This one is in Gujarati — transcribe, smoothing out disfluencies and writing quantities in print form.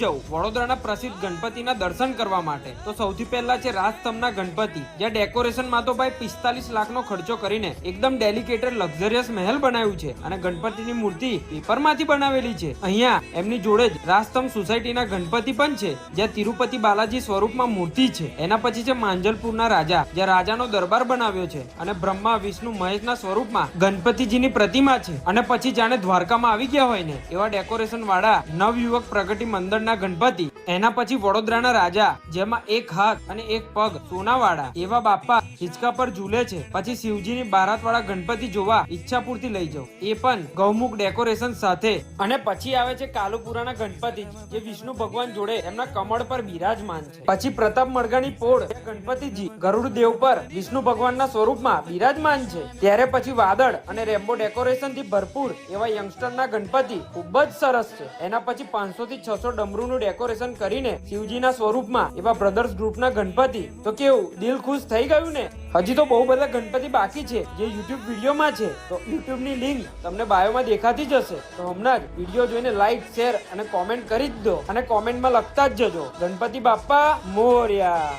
વડોદરાના પ્રસિદ્ધ ગણપતિના દર્શન કરવા માટે તો સૌથી પહેલા છે રાજસ્તંભના ગણપતિ, જ્યાં ડેકોરેશનમાં તો ભાઈ 45 લાખનો ખર્ચો કરીને એકદમ ડેલિકેટેડ લક્ઝરિયસ મહેલ બનાવ્યું છે અને ગણપતિની મૂર્તિ પેપરમાંથી બનાવેલી છે. અહીંયા એમની જોડે જ રાજસ્તંભ સોસાયટીના ગણપતિ પણ છે, જ્યાં તિરુપતિ બાલાજી સ્વરૂપમાં મૂર્તિ છે. એના પછી છે માંજલપુરના રાજા, જ્યાં રાજાનો દરબાર બનાવ્યો છે અને બ્રહ્મા વિષ્ણુ મહેશના સ્વરૂપમાં ગણપતિજીની પ્રતિમા છે. અને પછી જાણે દ્વારકામાં આવી ગયા હોય ને એવા ડેકોરેશન વાળા નવયુવક પ્રગતિ મંદિર ગણપતિ. એના પછી વડોદરાના રાજા, જેમાં એક હાથ અને એક પગ સોનાવાળા એવા બાપા હિંચકા પર ઝૂલે છે. પછી શિવજીની બારાત વાળા ગણપતિ જોવા ઈચ્છા પૂરતી લઈ જાઓ, એ પણ ગૌમુખ ડેકોરેશન સાથે. અને પછી આવે છે કાલુપુરાના ગણપતિ, જે વિષ્ણુ ભગવાન જોડે એમના કમળ પર બિરાજમાન છે. પછી પ્રતાપ મરઘાની પોળ ગણપતિજી ગરુડ દેવ પર વિષ્ણુ ભગવાનના સ્વરૂપમાં બિરાજમાન છે. ત્યારે પછી વાદળ અને રેમ્બો ડેકોરેશન થી ભરપૂર એવા યંગસ્ટરના ગણપતિ ખૂબ જ સરસ છે. એના પછી 500 થી 600 ડમરૂનું ડેકોરેશન કરીને શિવજીના સ્વરૂપમાં એવા બ્રધર્સ ગ્રુપના ગણપતિ. તો કેવું દિલ ખુશ થઈ ગયું ને? હજી તો બહુ બધા ગણપતિ બાકી છે જે યુટ્યુબ વિડીયોમાં છે, તો યુટ્યુબની લિંક તમને બાયોમાં દેખાતી જ હશે. તો હમણાં જ વિડીયો જોઈને લાઈક, શેર અને કોમેન્ટ કરી જ દો અને કોમેન્ટમાં લખતા જ જજો ગણપતિ બાપ્પા મોર્યા.